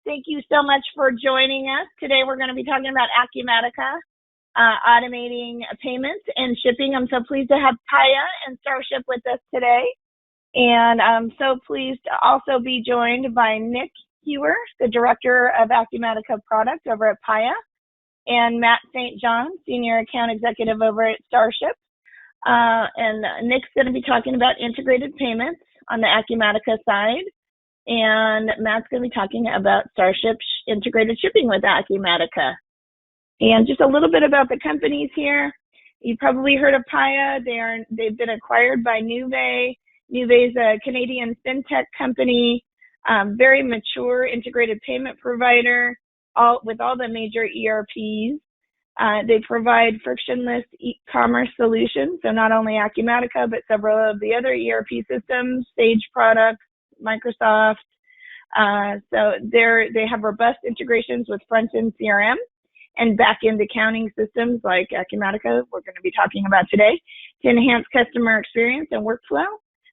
Thank you so much for joining us. Today we're going to be talking about Acumatica, automating payments and shipping. I'm so pleased to have Paya and Starship with us today. And I'm so pleased to also be joined by Nick Hewer, the Director of Acumatica Product over at Paya, and Matt St. John, Senior Account Executive over at Starship. And Nick's going to be talking about integrated payments on the Acumatica side, and Matt's going to be talking about Starship's integrated shipping with Acumatica. And just a little bit about the companies here. You probably heard of Paya. They've been acquired by Nuvei. Nuvei's a Canadian fintech company, very mature integrated payment provider, with all the major ERPs. They provide frictionless e-commerce solutions, so not only Acumatica, but several of the other ERP systems, Sage products, Microsoft. So they have robust integrations with front-end CRM and back-end accounting systems like Acumatica, we're going to be talking about today, to enhance customer experience and workflow.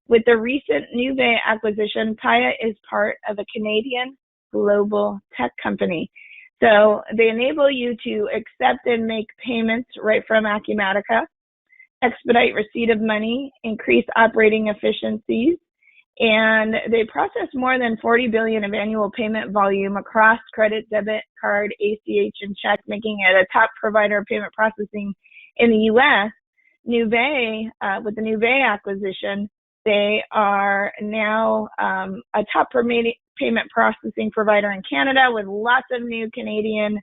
With the recent Nuvei acquisition, Paya is part of a Canadian global tech company. So they enable you to accept and make payments right from Acumatica, expedite receipt of money, increase operating efficiencies, and they process more than 40 billion of annual payment volume across credit, debit, card, ACH, and check, making it a top provider of payment processing in the U.S. Nuvei, with the Nuvei acquisition, they are now a top payment processing provider in Canada with lots of new Canadian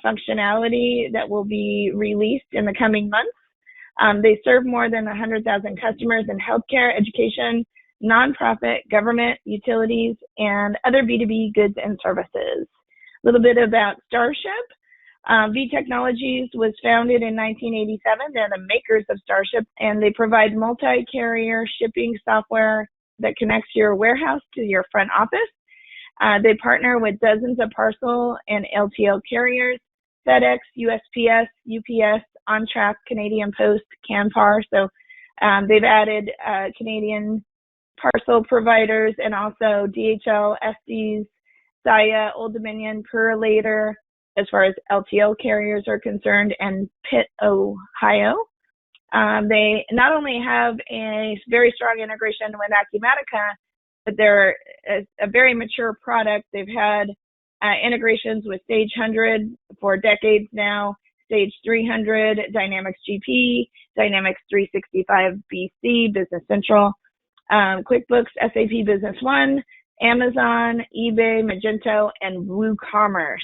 functionality that will be released in the coming months. They serve more than 100,000 customers in healthcare, education, nonprofit, government, utilities, and other B2B goods and services. A little bit about Starship. V Technologies was founded in 1987. They're the makers of Starship, and they provide multi-carrier shipping software that connects your warehouse to your front office. They partner with dozens of parcel and LTL carriers, FedEx, USPS, UPS, OnTrack, Canadian Post, Canpar. So they've added Canadian parcel providers and also DHL, Estes, Saya, Old Dominion, Purolator, as far as LTL carriers are concerned, and Pitt, Ohio. They not only have a very strong integration with Acumatica, but they're a very mature product. They've had integrations with Sage 100 for decades now, Sage 300, Dynamics GP, Dynamics 365 BC, Business Central, QuickBooks, SAP Business One, Amazon, eBay, Magento, and WooCommerce.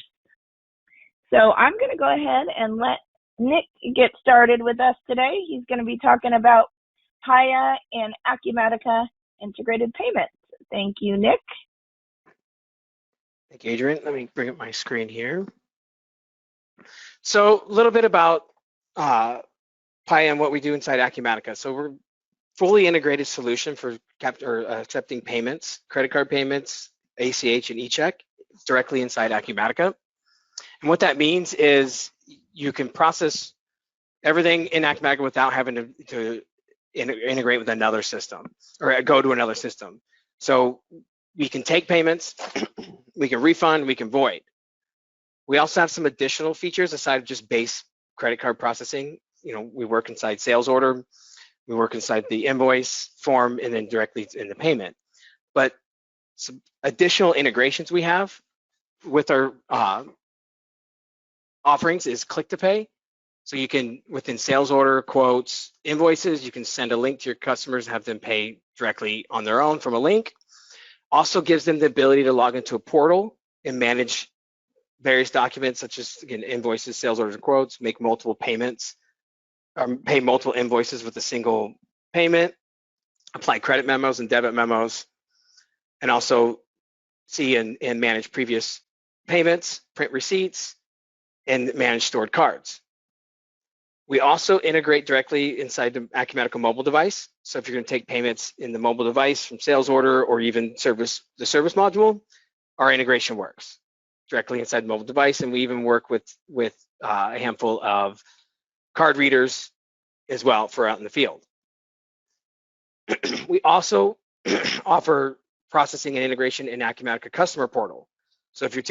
So I'm going to go ahead and let Nick get started with us today. He's going to be talking about Paya and Acumatica integrated payments. Thank you, Nick. Thank you, Adrian. Let me bring up my screen here. So a little bit about Paya and what we do inside Acumatica. So we're fully integrated solution for accepting payments, credit card payments, ACH, and e-check directly inside Acumatica. And what that means is you can process everything in Acumatica without having to integrate with another system or go to another system. So we can take payments, we can refund, we can void. We also have some additional features aside of just base credit card processing. You know, we work inside sales order, we work inside the invoice form, and then directly in the payment. But some additional integrations we have with our offerings is Click2Pay. So you can, within sales order, quotes, invoices, you can send a link to your customers and have them pay directly on their own from a link. Also gives them the ability to log into a portal and manage various documents such as, again, invoices, sales orders, and quotes, make multiple payments, pay multiple invoices with a single payment, apply credit memos and debit memos, and also see and manage previous payments, print receipts, and manage stored cards. We also integrate directly inside the Acumatica mobile device. So if you're going to take payments in the mobile device from sales order or even the service module, our integration works directly inside the mobile device. And we even work with a handful of card readers as well for out in the field. We also offer processing and integration in Acumatica Customer Portal. So if you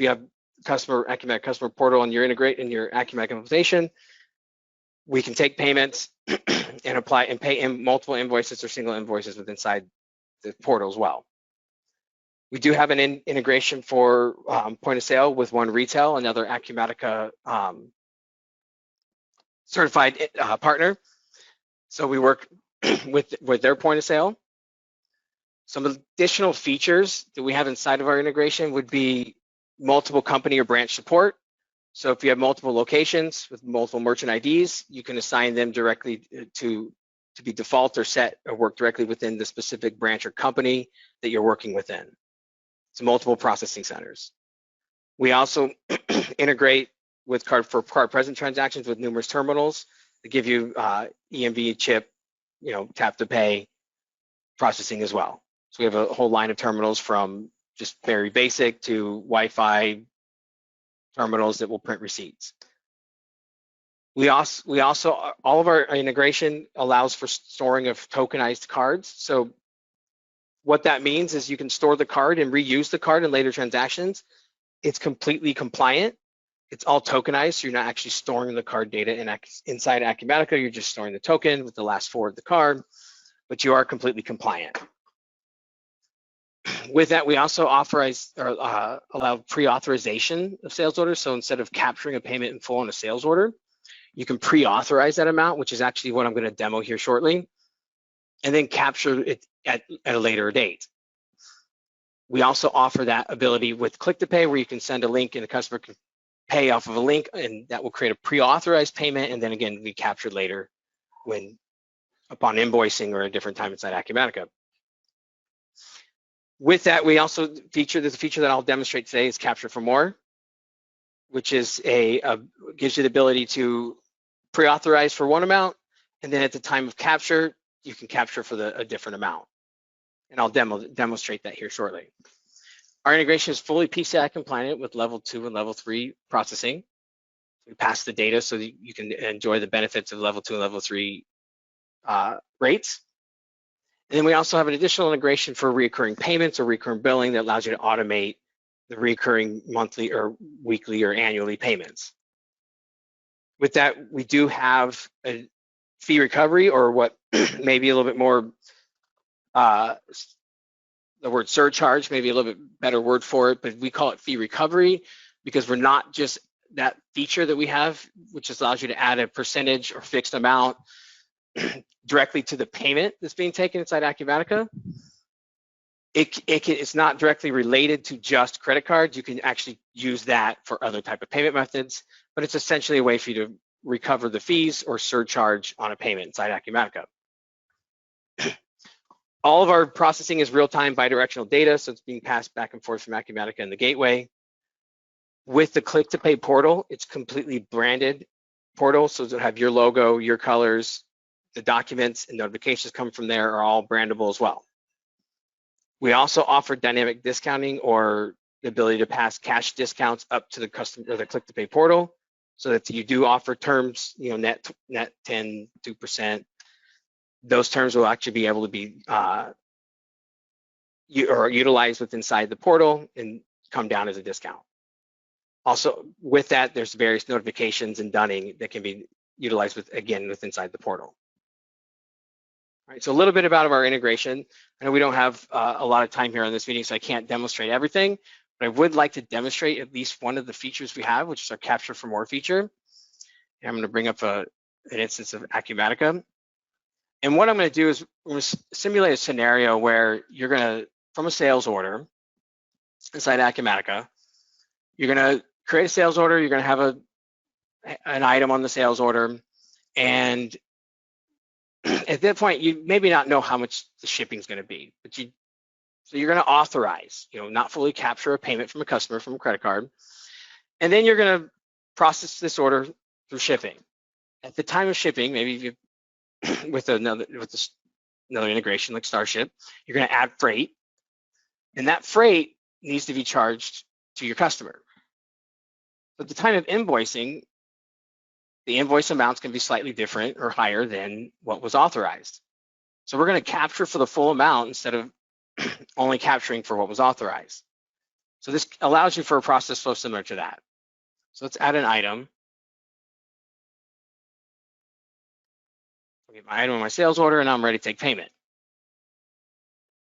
have Acumatica Customer Portal and you're integrate in your Acumatica implementation, we can take payments and apply and pay in multiple invoices or single invoices within inside the portal as well. We do have an integration for point of sale with One Retail, another Acumatica certified partner. So we work with their point of sale. Some additional features that we have inside of our integration would be multiple company or branch support. So if you have multiple locations with multiple merchant IDs, you can assign them directly to be default or set or work directly within the specific branch or company that you're working within. So multiple processing centers. We also integrate with card present transactions with numerous terminals that give you EMV, chip, tap to pay processing as well. So we have a whole line of terminals from just very basic to Wi-Fi terminals that will print receipts. We also all of our integration allows for storing of tokenized cards. So what that means is you can store the card and reuse the card in later transactions. It's completely compliant. It's all tokenized, so you're not actually storing the card data inside Acumatica. You're just storing the token with the last four of the card, but you are completely compliant. With that, we also allow pre-authorization of sales orders. So instead of capturing a payment in full on a sales order, you can pre-authorize that amount, which is actually what I'm going to demo here shortly, and then capture it at a later date. We also offer that ability with Click2Pay, where you can send a link and the customer can pay off of a link, and that will create a pre-authorized payment, and then again, be captured later upon invoicing or a different time inside Acumatica. With that, we also there's a feature that I'll demonstrate today is Capture for More, which is gives you the ability to pre-authorize for one amount, and then at the time of capture, you can capture for a different amount. And I'll demonstrate that here shortly. Our integration is fully PCI compliant with level 2 and level 3 processing. We pass the data so that you can enjoy the benefits of level 2 and level 3 rates. And then we also have an additional integration for recurring payments or recurring billing that allows you to automate the recurring monthly or weekly or annually payments. With that, we do have a fee recovery, or what may be a little bit more, the word surcharge, maybe a little bit better word for it, but we call it fee recovery because we're not just that feature that we have, which just allows you to add a percentage or fixed amount directly to the payment that's being taken inside Acumatica. It's not directly related to just credit cards. You can actually use that for other type of payment methods, but it's essentially a way for you to recover the fees or surcharge on a payment inside Acumatica. All of our processing is real-time bidirectional data, so it's being passed back and forth from Acumatica and the gateway. With the Click2Pay portal, it's completely branded portal, so it'll have your logo, your colors, the documents and notifications come from there are all brandable as well. We also offer dynamic discounting, or the ability to pass cash discounts up to the customer or the Click2Pay portal, so that you do offer terms, net 10, 2%. Those terms will actually be able to be utilized with inside the portal and come down as a discount. Also, with that, there's various notifications and dunning that can be utilized with inside the portal. All right, so a little bit about our integration. I know we don't have a lot of time here on this meeting, so I can't demonstrate everything, but I would like to demonstrate at least one of the features we have, which is our Capture for More feature. And I'm going to bring up an instance of Acumatica. And what I'm going to do is we're going to simulate a scenario where you're going to, from a sales order inside Acumatica, you're going to create a sales order. You're going to have an item on the sales order, and at that point, you maybe not know how much the shipping is going to be, but so you're going to authorize, not fully capture a payment from a customer from a credit card, and then you're going to process this order through shipping. At the time of shipping, maybe you with another integration like Starship, you're going to add freight, and that freight needs to be charged to your customer. At the time of invoicing, the invoice amounts can be slightly different or higher than what was authorized. So we're going to capture for the full amount instead of only capturing for what was authorized. So this allows you for a process flow similar to that. So let's add an item. I'll get my item in my sales order, and I'm ready to take payment.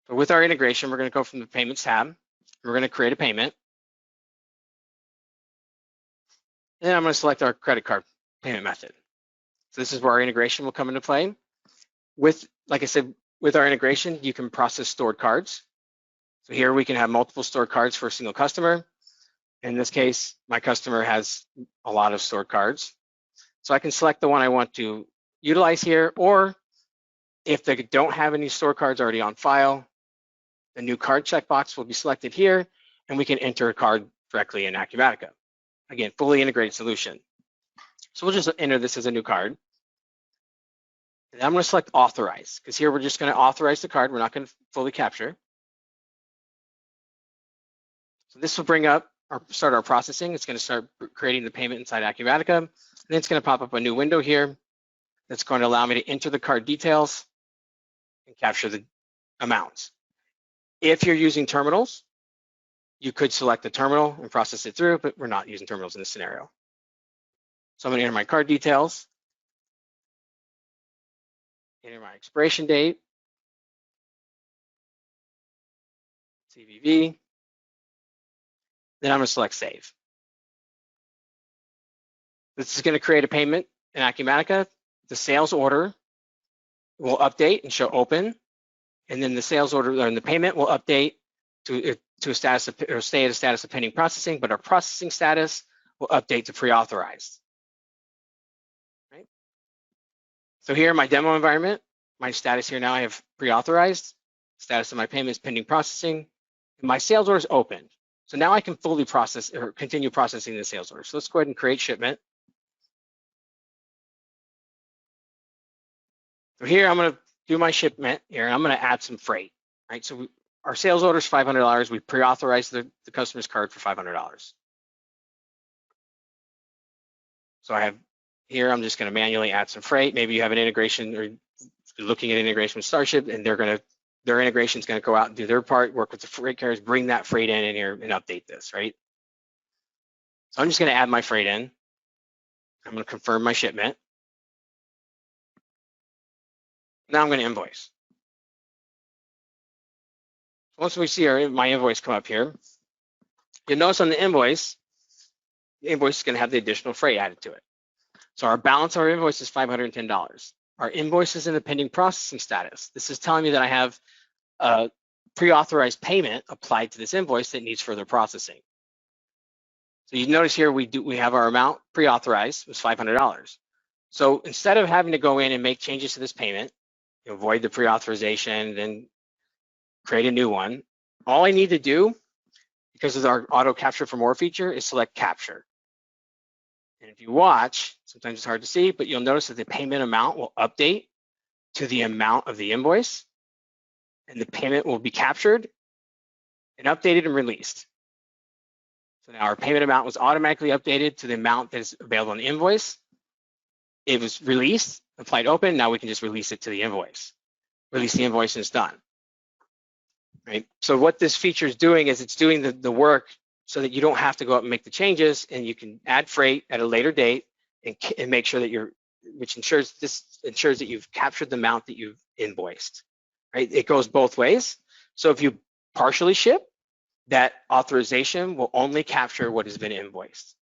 So with our integration, we're going to go from the Payments tab. We're going to create a payment. And then I'm going to select our credit card payment method. So this is where our integration will come into play. With, like I said, with our integration, you can process stored cards. So here we can have multiple stored cards for a single customer. In this case, my customer has a lot of stored cards. So I can select the one I want to utilize here, or if they don't have any stored cards already on file, the new card checkbox will be selected here, and we can enter a card directly in Acumatica. Again, fully integrated solution. So we'll just enter this as a new card. And I'm going to select authorize, because here we're just going to authorize the card. We're not going to fully capture. So this will bring up or start our processing. It's going to start creating the payment inside Acumatica. And then it's going to pop up a new window here that's going to allow me to enter the card details and capture the amounts. If you're using terminals, you could select the terminal and process it through, but we're not using terminals in this scenario. So I'm going to enter my card details, enter my expiration date, CVV, then I'm going to select save. This is going to create a payment in Acumatica. The sales order will update and show open, and then the sales order and the payment will update to a status of, or stay at a status of pending processing, but our processing status will update to pre-authorized. Right? So here in my demo environment, my status here now I have pre-authorized, status of my payment is pending processing, and my sales order is open. So now I can fully process or continue processing the sales order. So let's go ahead and create shipment. So here I'm going to do my shipment here, and I'm going to add some freight. Right? So our sales order is $500. We pre-authorized the customer's card for $500. So I have here, I'm just going to manually add some freight. Maybe you have an integration, or you're looking at integration with Starship, and their integration is going to go out and do their part, work with the freight carriers, bring that freight in here and update this, right? So I'm just going to add my freight in. I'm going to confirm my shipment. Now I'm going to invoice. Once we see my invoice come up here, you'll notice on the invoice is going to have the additional freight added to it. So our balance of our invoice is $510. Our invoice is in the pending processing status. This is telling me that I have a pre-authorized payment applied to this invoice that needs further processing. So you notice here we have our amount pre-authorized was $500. So instead of having to go in and make changes to this payment, avoid the pre-authorization, then create a new one, all I need to do, because of our auto capture for more feature, is select capture. And if you watch, sometimes it's hard to see, but you'll notice that the payment amount will update to the amount of the invoice, and the payment will be captured and updated and released. So now our payment amount was automatically updated to the amount that is available on the invoice. It was released, applied open, now we can just release it to the invoice. Release the invoice and it's done. Right? So what this feature is doing is it's doing the work so that you don't have to go up and make the changes, and you can add freight at a later date and make sure that which ensures that you've captured the amount that you've invoiced. Right? It goes both ways. So if you partially ship, that authorization will only capture what has been invoiced.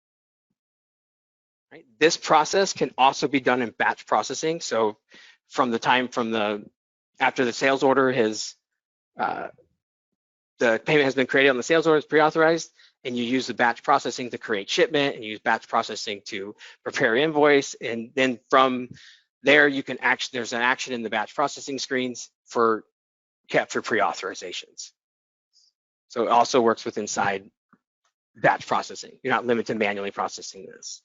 Right? This process can also be done in batch processing. So after the sales order the payment has been created on the sales order, it's pre-authorized, and you use the batch processing to create shipment, and use batch processing to prepare invoice, and then from there there's an action in the batch processing screens for capture pre-authorizations. So it also works with inside batch processing. You're not limited to manually processing this.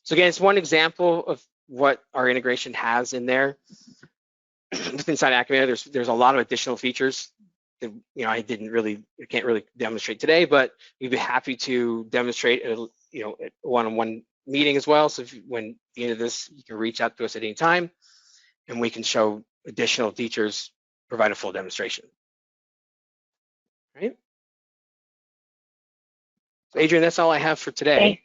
So again, it's one example of what our integration has in there. Inside Acumatica, there's a lot of additional features that I can't really demonstrate today, but we'd be happy to demonstrate at one-on-one meeting as well. So when at the end of this, you can reach out to us at any time, and we can show additional features, provide a full demonstration. Right? So Adrian, that's all I have for today.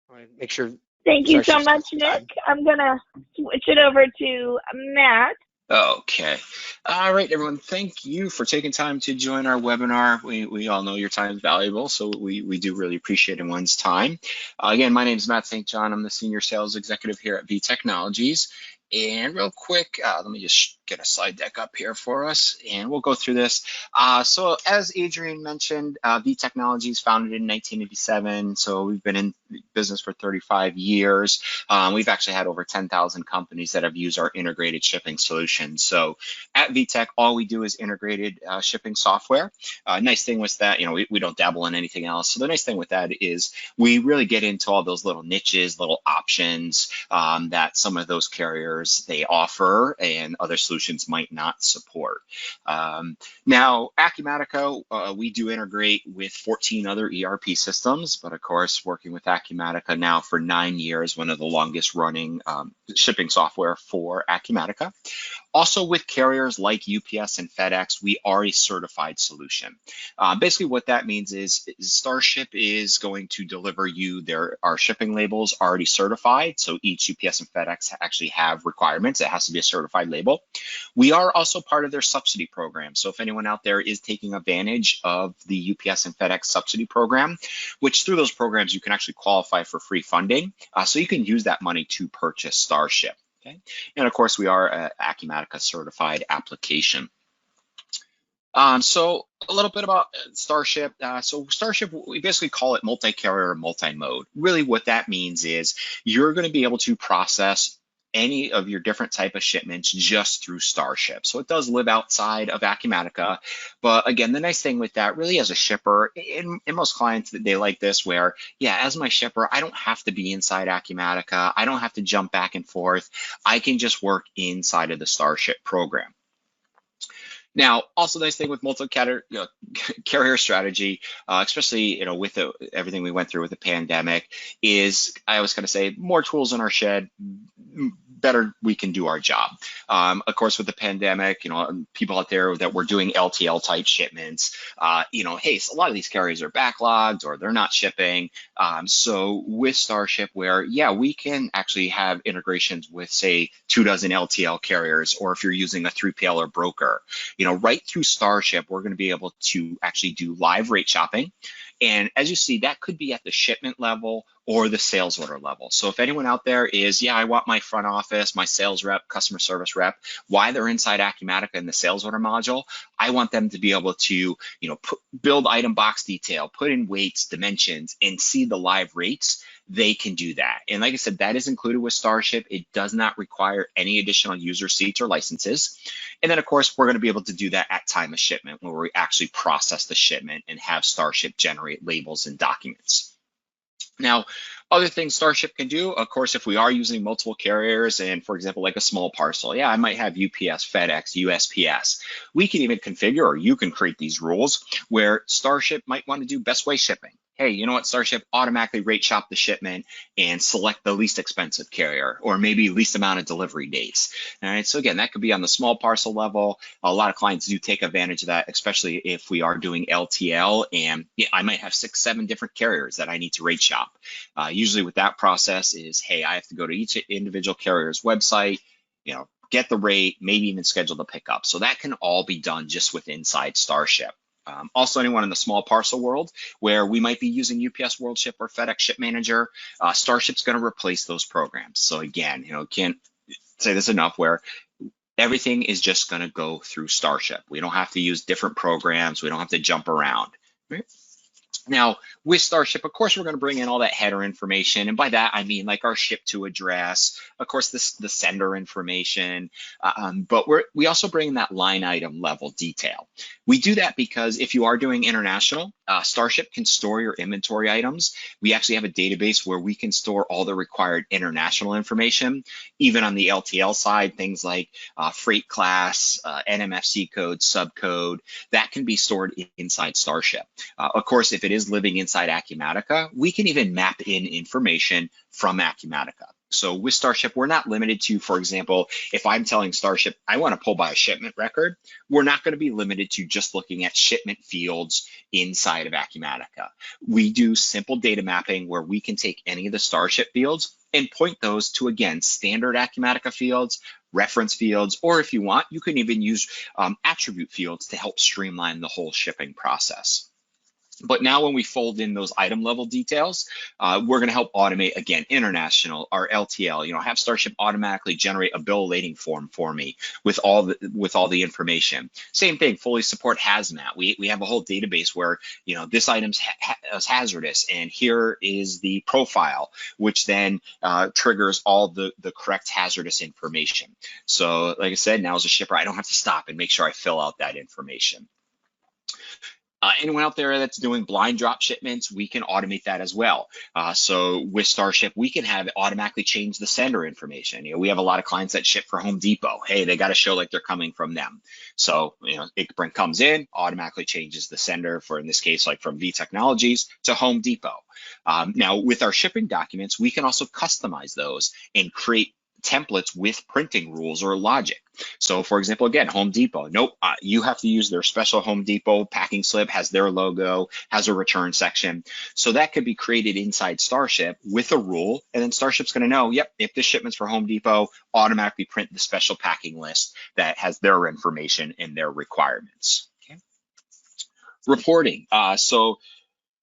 I want to make sure. Thank you so much, Nick. I'm going to switch it over to Matt. Okay. All right, everyone. Thank you for taking time to join our webinar. We all know your time is valuable, so we do really appreciate everyone's time. Again, my name is Matt St. John. I'm the Senior Sales Executive here at V Technologies. And real quick, let me just get a slide deck up here for us, and we'll go through this. So as Adrian mentioned, V Technologies founded in 1987, so we've been in business for 35 years. We've actually had over 10,000 companies that have used our integrated shipping solution. So at VTech, all we do is integrated shipping software. Nice thing was that, we don't dabble in anything else. So the nice thing with that is we really get into all those little niches, little options that some of those carriers they offer and other solutions might not support. Now, Acumatica, we do integrate with 14 other ERP systems, but of course, working with Acumatica now for 9 years, one of the longest running shipping software for Acumatica. Also with carriers like UPS and FedEx, we are a certified solution. Basically what that means is Starship is going to deliver you our shipping labels already certified. So each UPS and FedEx actually have requirements. It has to be a certified label. We are also part of their subsidy program. So if anyone out there is taking advantage of the UPS and FedEx subsidy program, which through those programs you can actually qualify for free funding. So you can use that money to purchase Starship. Okay. And of course, we are an Acumatica-certified application. So a little bit about Starship. So Starship, we basically call it multi-carrier, multi-mode. Really what that means is you're going to be able to process any of your different type of shipments just through Starship. So it does live outside of Acumatica. But again, the nice thing with that really as a shipper, in most clients, they like this where, yeah, as my shipper, I don't have to be inside Acumatica. I don't have to jump back and forth. I can just work inside of the Starship program. Now, also nice thing with multi-carrier strategy, especially with everything we went through with the pandemic, is I always kind of say more tools in our shed, better we can do our job. Of course, with the pandemic, people out there that were doing LTL type shipments, hey, so a lot of these carriers are backlogged or they're not shipping. So with Starship, where we can actually have integrations with say 24 LTL carriers, or if you're using a 3PL or broker, right through Starship, we're going to be able to actually do live rate shopping. And as you see, that could be at the shipment level or the sales order level. So if anyone out there is, I want my front office, my sales rep, customer service rep, why they're inside Acumatica in the sales order module, I want them to be able to, build item box detail, put in weights, dimensions, and see the live rates. They can do that. And like I said, that is included with Starship. It does not require any additional user seats or licenses. And then of course, we're going to be able to do that at time of shipment, where we actually process the shipment and have Starship generate labels and documents. Now, other things Starship can do, of course, if we are using multiple carriers and, for example, like a small parcel, I might have UPS, FedEx, USPS. We can even configure, or you can create these rules where Starship might want to do best way shipping. Hey, you know what, Starship, automatically rate shop the shipment and select the least expensive carrier, or maybe least amount of delivery dates. All right, so again, that could be on the small parcel level. A lot of clients do take advantage of that, especially if we are doing LTL, and I might have 6, 7 different carriers that I need to rate shop. Usually with that process is, hey, I have to go to each individual carrier's website, get the rate, maybe even schedule the pickup. So that can all be done just with inside Starship. Also, anyone in the small parcel world where we might be using UPS World Ship or FedEx Ship Manager, Starship's going to replace those programs. So again, can't say this enough, where everything is just going to go through Starship. We don't have to use different programs. We don't have to jump around. Right? Now, with Starship, of course, we're going to bring in all that header information. And by that, I mean like our ship to address, of course, the sender information, but we also bring in that line item level detail. We do that because if you are doing international, Starship can store your inventory items. We actually have a database where we can store all the required international information, even on the LTL side, things like freight class, NMFC code, subcode, that can be stored inside Starship. Of course, if it is living inside Acumatica, we can even map in information from Acumatica. So with Starship, we're not limited to, for example, if I'm telling Starship I want to pull by a shipment record, we're not going to be limited to just looking at shipment fields inside of Acumatica. We do simple data mapping where we can take any of the Starship fields and point those to, again, standard Acumatica fields, reference fields, or if you want, you can even use attribute fields to help streamline the whole shipping process. But now when we fold in those item level details, we're going to help automate, again, international, our LTL, have Starship automatically generate a bill of lading form for me with all the information. Same thing, fully support hazmat. We have a whole database where, this item's is hazardous, and here is the profile, which then triggers all the correct hazardous information. So like I said, now as a shipper, I don't have to stop and make sure I fill out that information. Anyone out there that's doing blind drop shipments, we can automate that as well. So with Starship, we can have it automatically change the sender information. We have a lot of clients that ship for Home Depot. Hey, they got to show like they're coming from them. So, it comes in, automatically changes the sender for, in this case, like from V Technologies to Home Depot. Now with our shipping documents, we can also customize those and create templates with printing rules or logic. So for example, again, Home Depot, nope, you have to use their special Home Depot packing slip, has their logo, has a return section. So that could be created inside Starship with a rule, and then Starship's going to know, yep, if this shipment's for Home Depot, automatically print the special packing list that has their information and their requirements. Okay. Reporting. So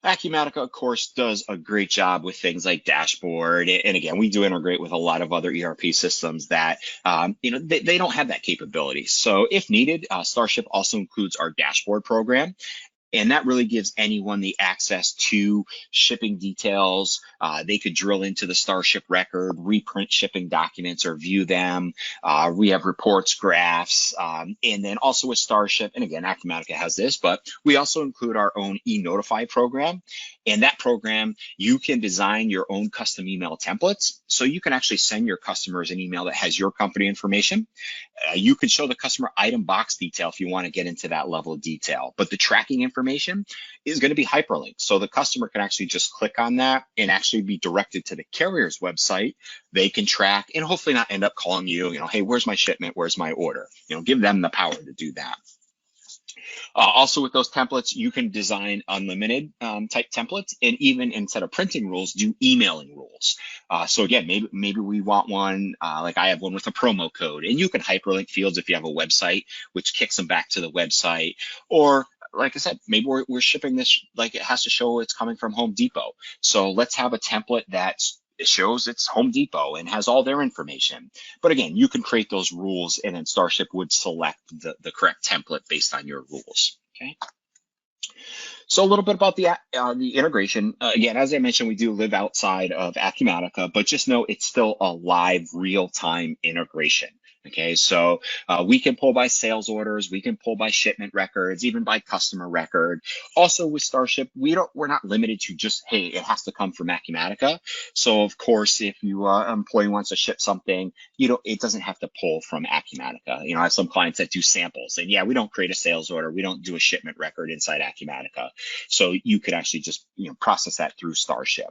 Acumatica, of course, does a great job with things like dashboard. And again, we do integrate with a lot of other ERP systems that, they don't have that capability. So if needed, Starship also includes our dashboard program. And that really gives anyone the access to shipping details. They could drill into the Starship record, reprint shipping documents or view them. We have reports, graphs, and then also with Starship, and again, Acumatica has this, but we also include our own e-notify program. And that program, you can design your own custom email templates. So you can actually send your customers an email that has your company information. You can show the customer item box detail if you want to get into that level of detail. But the tracking information is going to be hyperlinked. So the customer can actually just click on that and actually be directed to the carrier's website. They can track and hopefully not end up calling you, hey, where's my shipment? Where's my order? Give them the power to do that. Also with those templates, you can design unlimited type templates, and even instead of printing rules, do emailing rules. So again, maybe we want one, like I have one with a promo code, and you can hyperlink fields if you have a website, which kicks them back to the website. Or like I said, maybe we're shipping this, like it has to show it's coming from Home Depot. So let's have a template that's it shows it's Home Depot and has all their information. But again, you can create those rules, and then Starship would select the correct template based on your rules. Okay. So a little bit about the integration. Again, as I mentioned, we do live outside of Acumatica, but just know it's still a live, real-time integration. Okay, so we can pull by sales orders, we can pull by shipment records, even by customer record. Also with Starship, we're not limited to just, hey, it has to come from Acumatica. So of course, if you employee wants to ship something, it doesn't have to pull from Acumatica. I have some clients that do samples, and yeah, we don't create a sales order, we don't do a shipment record inside Acumatica. So you could actually just process that through Starship.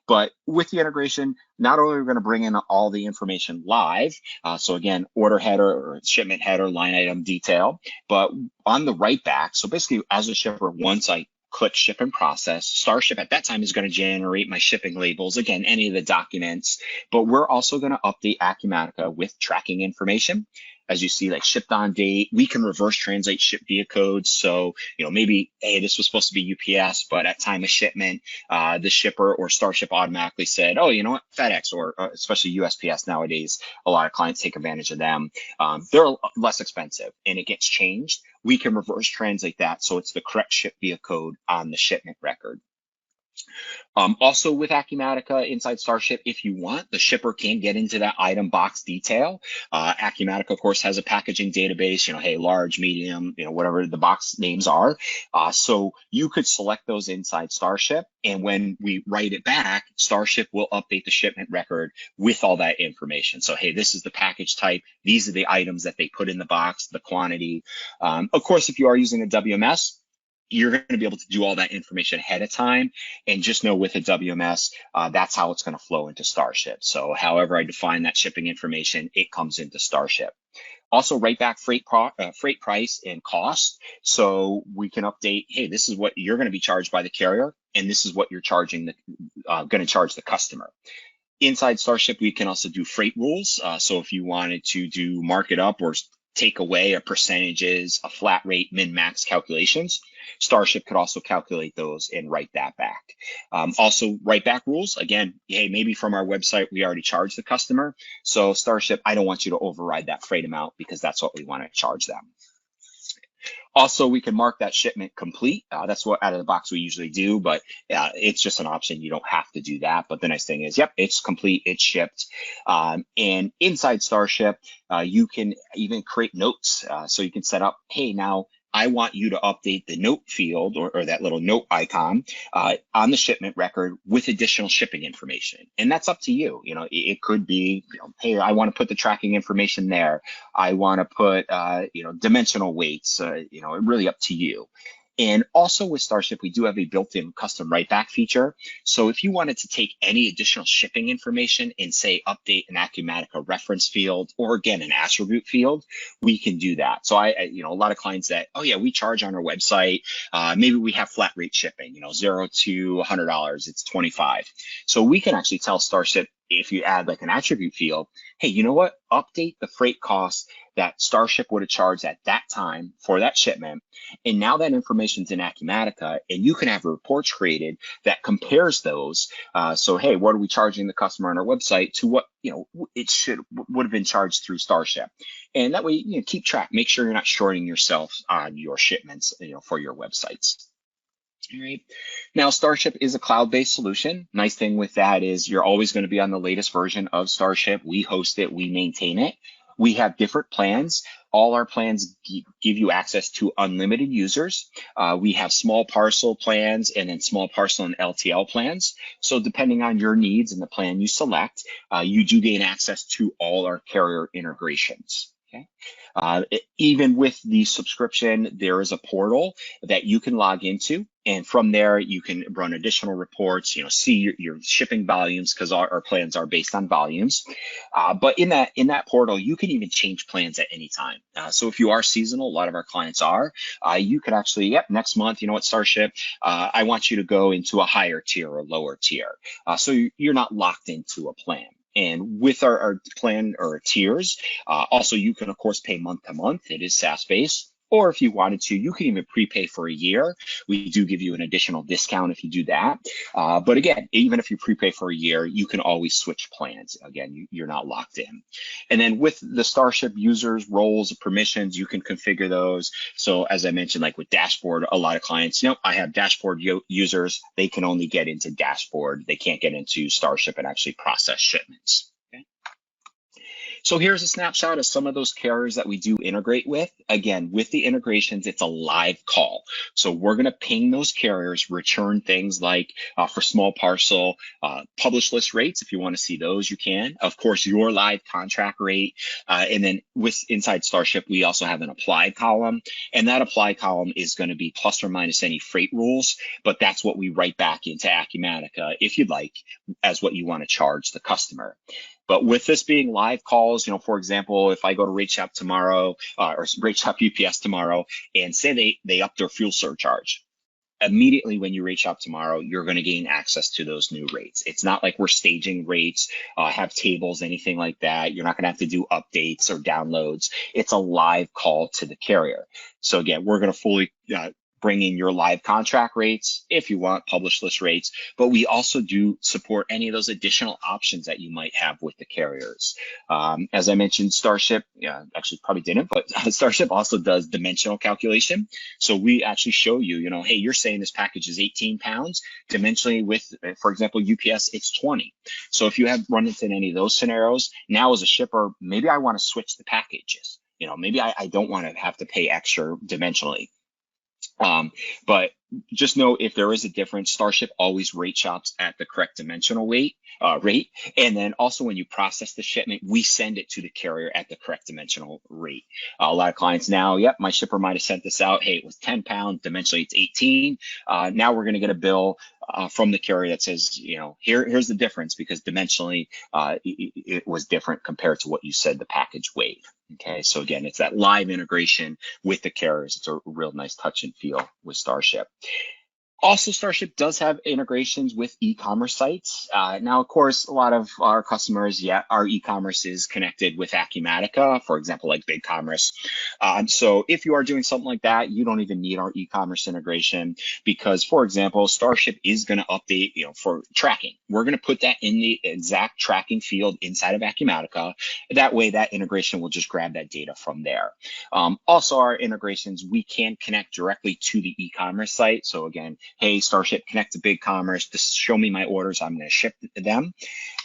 But with the integration, not only are we going to bring in all the information live, so again, order header or shipment header, line item detail, but on the right back, so basically as a shipper, once I click ship and process, Starship at that time is going to generate my shipping labels, again, any of the documents, but we're also going to update Acumatica with tracking information. As you see, like shipped on date, we can reverse translate ship via codes. So, maybe, hey, this was supposed to be UPS, but at time of shipment, the shipper or Starship automatically said, oh, you know what, FedEx, or especially USPS nowadays, a lot of clients take advantage of them. They're less expensive and it gets changed. We can reverse translate that so it's the correct ship via code on the shipment record. Also with Acumatica inside Starship, if you want, the shipper can get into that item box detail. Acumatica, of course, has a packaging database, hey, large, medium, whatever the box names are. So you could select those inside Starship. And when we write it back, Starship will update the shipment record with all that information. So, hey, this is the package type. These are the items that they put in the box, the quantity. Of course, if you are using a WMS, you're going to be able to do all that information ahead of time, and just know with a WMS, that's how it's going to flow into Starship. So however I define that shipping information, it comes into Starship. Also write back freight price and cost. So we can update, hey, this is what you're going to be charged by the carrier, and this is what you're charging going to charge the customer. Inside Starship, we can also do freight rules. So if you wanted to do mark it up or take away a percentages, a flat rate, min-max calculations, Starship could also calculate those and write that back. Also write back rules. Again, hey, maybe from our website, we already charged the customer. So Starship, I don't want you to override that freight amount because that's what we want to charge them. Also, we can mark that shipment complete. That's what out of the box we usually do, but it's just an option. You don't have to do that. But the nice thing is, yep, it's complete, it's shipped. And inside Starship, you can even create notes. So you can set up, hey, now I want you to update the note field or that little note icon on the shipment record with additional shipping information. And that's up to you. You know, it could be, hey, I want to put the tracking information there. I want to put, dimensional weights, really up to you. And also with Starship, we do have a built-in custom write-back feature. So if you wanted to take any additional shipping information and say update an Acumatica reference field or again an attribute field, we can do that. So a lot of clients that, oh yeah, we charge on our website. Maybe we have flat rate shipping, $0 to $100, it's $25. So we can actually tell Starship, if you add like an attribute field, hey, you know what? Update the freight costs that Starship would have charged at that time for that shipment. And now that information's in Acumatica, and you can have reports created that compares those. So, hey, what are we charging the customer on our website to what, it would have been charged through Starship. And that way, keep track, make sure you're not shorting yourself on your shipments, for your websites. All right. Now, Starship is a cloud-based solution. Nice thing with that is you're always going to be on the latest version of Starship. We host it, we maintain it. We have different plans. All our plans give you access to unlimited users. We have small parcel plans and then small parcel and LTL plans. So depending on your needs and the plan you select, you do gain access to all our carrier integrations. Okay. Even with the subscription, there is a portal that you can log into. And from there, you can run additional reports, see your shipping volumes because our plans are based on volumes. But in that portal, you can even change plans at any time. So if you are seasonal, a lot of our clients are, you could actually, next month, Starship, I want you to go into a higher tier or lower tier. So you're not locked into a plan. And with our plan or tiers, also you can of course pay month to month. It is SaaS based. Or if you wanted to, you can even prepay for a year. We do give you an additional discount if you do that. But again, even if you prepay for a year, you can always switch plans. Again, you're not locked in. And then with the Starship users, roles, permissions, you can configure those. So as I mentioned, like with Dashboard, a lot of clients, I have Dashboard users. They can only get into Dashboard. They can't get into Starship and actually process shipments. So here's a snapshot of some of those carriers that we do integrate with. Again, with the integrations, it's a live call. So we're going to ping those carriers, return things like for small parcel, publish list rates. If you want to see those, you can. Of course, your live contract rate. And then inside Starship, we also have an apply column. And that apply column is going to be plus or minus any freight rules. But that's what we write back into Acumatica, if you'd like, as what you want to charge the customer. But with this being live calls, for example, if I go to Rate Shop tomorrow or Rate Shop UPS tomorrow and say they up their fuel surcharge, immediately when you Rate Shop tomorrow, you're going to gain access to those new rates. It's not like we're staging rates, have tables, anything like that. You're not going to have to do updates or downloads. It's a live call to the carrier. So again, we're going to fully bring in your live contract rates if you want, publish list rates, but we also do support any of those additional options that you might have with the carriers. As I mentioned, Starship, actually probably didn't, but Starship also does dimensional calculation. So we actually show you, hey, you're saying this package is 18 pounds. Dimensionally with, for example, UPS, it's 20. So if you have run into any of those scenarios, now as a shipper, maybe I want to switch the packages. Maybe I don't want to have to pay extra dimensionally. But just know if there is a difference, Starship always rate shops at the correct dimensional rate. And then also when you process the shipment, we send it to the carrier at the correct dimensional rate. A lot of clients now, yep, my shipper might have sent this out. Hey, it was 10 pounds, dimensionally it's 18. Now we're going to get a bill from the carrier that says, here's the difference because dimensionally it was different compared to what you said the package weighed. Okay, so again, it's that live integration with the carriers. It's a real nice touch and feel with Starship. Also, Starship does have integrations with e-commerce sites. Now, of course, a lot of our customers, our e-commerce is connected with Acumatica, for example, like BigCommerce. So if you are doing something like that, you don't even need our e-commerce integration because, for example, Starship is going to update, for tracking. We're going to put that in the exact tracking field inside of Acumatica. That way, that integration will just grab that data from there. Also, our integrations, we can connect directly to the e-commerce site. So again, hey, Starship, connect to BigCommerce to show me my orders. I'm going to ship them.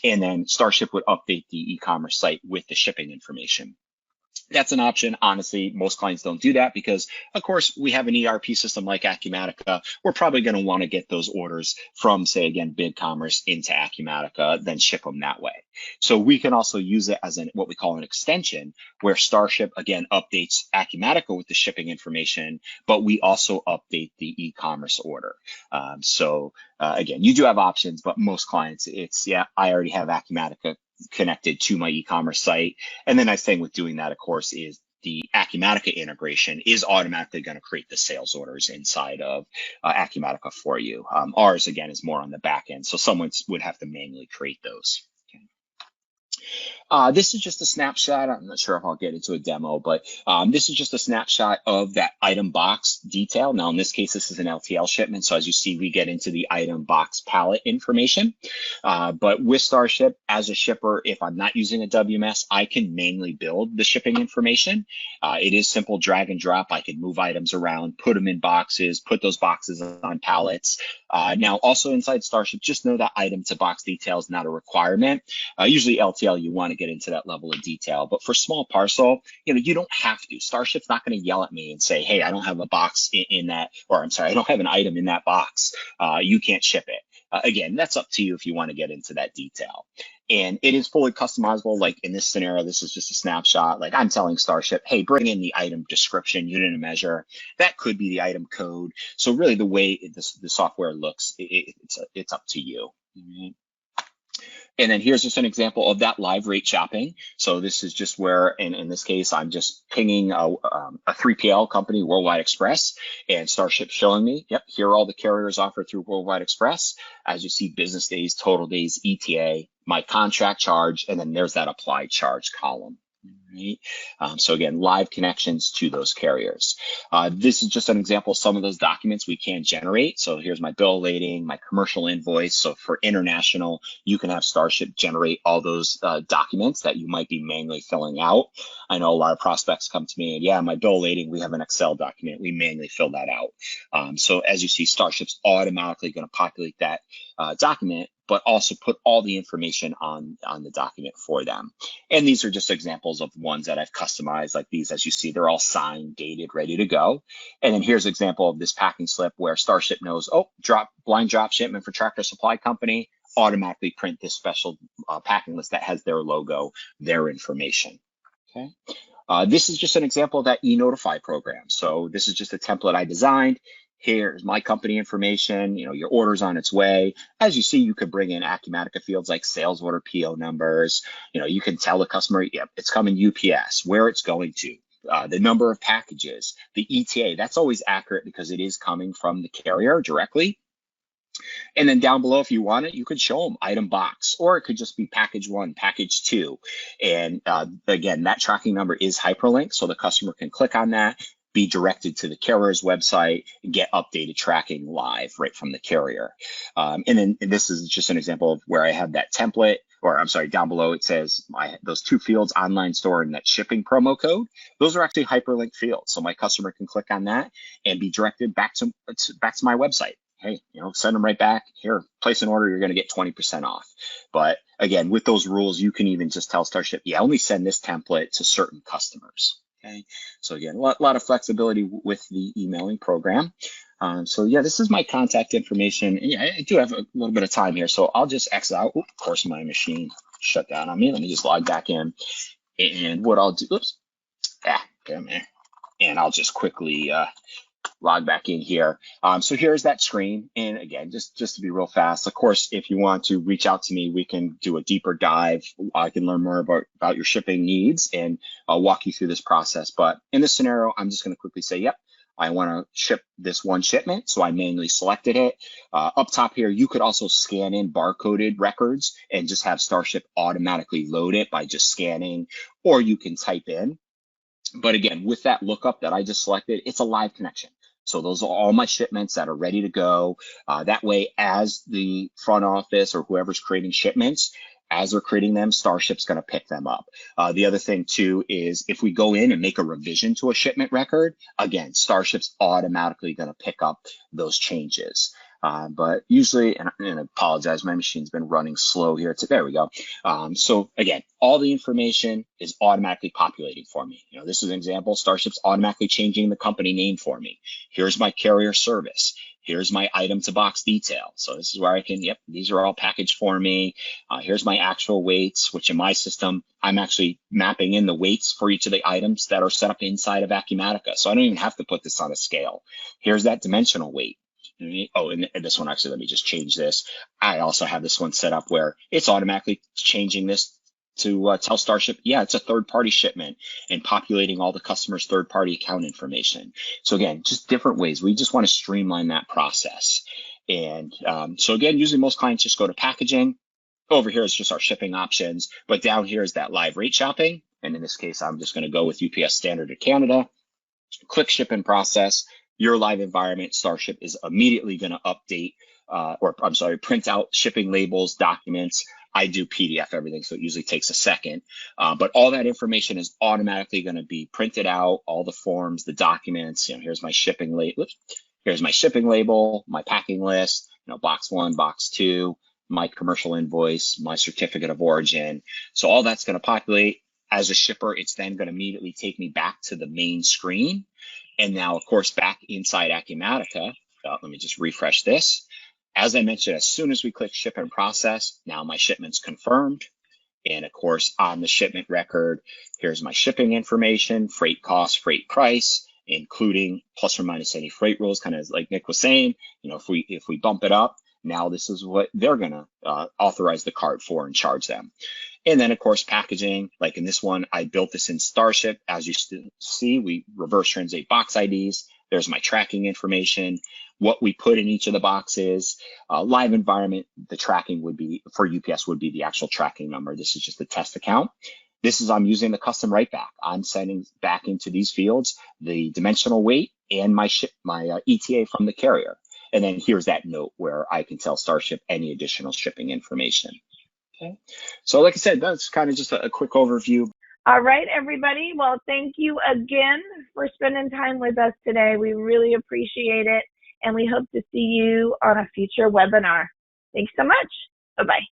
And then Starship would update the e-commerce site with the shipping information. That's an option. Honestly, most clients don't do that because, of course, we have an ERP system like Acumatica. We're probably going to want to get those orders from, say, again, BigCommerce into Acumatica, then ship them that way. So we can also use it as what we call an extension where Starship, again, updates Acumatica with the shipping information, but we also update the e-commerce order. Again, you do have options, but most clients, it's, I already have Acumatica connected to my e-commerce site. And the nice thing with doing that, of course, is the Acumatica integration is automatically going to create the sales orders inside of Acumatica for you. Ours, again, is more on the back end. So someone would have to manually create those. This is just a snapshot. I'm not sure if I'll get into a demo, but this is just a snapshot of that item box detail. Now, in this case, this is an LTL shipment. So as you see, we get into the item box pallet information. But with Starship, as a shipper, if I'm not using a WMS, I can manually build the shipping information. It is simple drag and drop. I can move items around, put them in boxes, put those boxes on pallets. Now, also inside Starship, just know that item to box detail is not a requirement. Usually LTL, you want to get into that level of detail, but for small parcel, you don't have to. Starship's not going to yell at me and say, hey, I don't have a box in that, or I'm sorry, I don't have an item in that box. You can't ship it. Again, that's up to you if you want to get into that detail. And it is fully customizable. Like in this scenario, this is just a snapshot. Like I'm telling Starship, hey, bring in the item description, unit of measure. That could be the item code. So really the way the software looks, it's up to you. Mm-hmm. And then here's just an example of that live rate shopping. So this is just where, in this case, I'm just pinging a 3PL company, Worldwide Express, and Starship showing me, yep, here are all the carriers offered through Worldwide Express. As you see, business days, total days, ETA, my contract charge, and then there's that applied charge column. Right. So again, live connections to those carriers. This is just an example of some of those documents we can generate. So here's my bill of lading, my commercial invoice. So for international, you can have Starship generate all those documents that you might be manually filling out. I know a lot of prospects come to me and yeah, my bill of lading, we have an Excel document. We manually fill that out. So as you see, Starship's automatically going to populate that document, but also put all the information on the document for them. And these are just examples of ones that I've customized like these. As you see, they're all signed, dated, ready to go. And then here's an example of this packing slip where Starship knows, oh, blind drop shipment for Tractor Supply Company, automatically print this special packing list that has their logo, their information. Okay. This is just an example of that e-notify program. So this is just a template I designed. Here's my company information, your order's on its way. As you see, you could bring in Acumatica fields like sales order PO numbers. You can tell the customer, yep, it's coming UPS, where it's going to, the number of packages, the ETA. That's always accurate because it is coming from the carrier directly. And then down below, if you want it, you could show them item box, or it could just be package 1, package 2. And again, that tracking number is hyperlinked, so the customer can click on that, be directed to the carrier's website, and get updated tracking live right from the carrier. And then this is just an example of where I have that template, or I'm sorry, down below it says those 2 fields, online store and that shipping promo code. Those are actually hyperlinked fields, so my customer can click on that and be directed back to my website. Hey, send them right back. Here, place an order, you're going to get 20% off. But again, with those rules, you can even just tell Starship, yeah, only send this template to certain customers. Okay, so again, a lot of flexibility with the emailing program. So yeah, this is my contact information. And yeah, I do have a little bit of time here, so I'll just exit out. Of course, my machine shut down on me. Let me just log back in. And what I'll do, damn it. And I'll just quickly log back in here. So here's that screen. And again, just to be real fast, of course, if you want to reach out to me, we can do a deeper dive. I can learn more about your shipping needs, and I'll walk you through this process. But in this scenario, I'm just going to quickly say, yep, I want to ship this one shipment. So I manually selected it. Up top here, you could also scan in barcoded records and just have Starship automatically load it by just scanning, or you can type in. But again, with that lookup that I just selected, it's a live connection. So those are all my shipments that are ready to go. That way, as the front office or whoever's creating shipments, as they're creating them, Starship's going to pick them up. The other thing too is if we go in and make a revision to a shipment record, again, Starship's automatically going to pick up those changes. But usually, and I apologize, my machine's been running slow here. There we go. So again, all the information is automatically populating for me. You know, this is an example. Starship's automatically changing the company name for me. Here's my carrier service. Here's my item to box detail. So this is where I can, yep, these are all packaged for me. Here's my actual weights, which in my system, I'm actually mapping in the weights for each of the items that are set up inside of Acumatica. So I don't even have to put this on a scale. Here's that dimensional weight. Oh, and this one, actually, let me just change this. I also have this one set up where it's automatically changing this to tell Starship, yeah, it's a third-party shipment, and populating all the customer's third-party account information. So again, just different ways. We just want to streamline that process. And so again, usually most clients just go to packaging. Over here is just our shipping options, but down here is that live rate shopping. And in this case, I'm just going to go with UPS Standard of Canada. Click ship and process. Your live environment, Starship is immediately going to update, print out shipping labels, documents. I do PDF everything, so it usually takes a second. But all that information is automatically going to be printed out, all the forms, the documents. You know, here's my shipping label. Here's my shipping label, my packing list, you know, box 1, box 2, my commercial invoice, my certificate of origin. So all that's going to populate. As a shipper, it's then going to immediately take me back to the main screen. And now, of course, back inside Acumatica, let me just refresh this. As I mentioned, as soon as we click ship and process, now my shipment's confirmed. And of course, on the shipment record, here's my shipping information, freight cost, freight price, including plus or minus any freight rules, kind of like Nick was saying. You know, if we bump it up, now this is what they're going to authorize the card for and charge them. And then, of course, packaging, like in this one, I built this in Starship. As you see, we reverse translate box IDs. There's my tracking information, what we put in each of the boxes. Live environment, the tracking would be, for UPS, would be the actual tracking number. This is just a test account. This is, I'm using the custom write back. I'm sending back into these fields the dimensional weight and my ETA from the carrier. And then here's that note where I can tell Starship any additional shipping information. Okay, so like I said, that's kind of just a quick overview. All right, everybody. Well, thank you again for spending time with us today. We really appreciate it, and we hope to see you on a future webinar. Thanks so much. Bye-bye.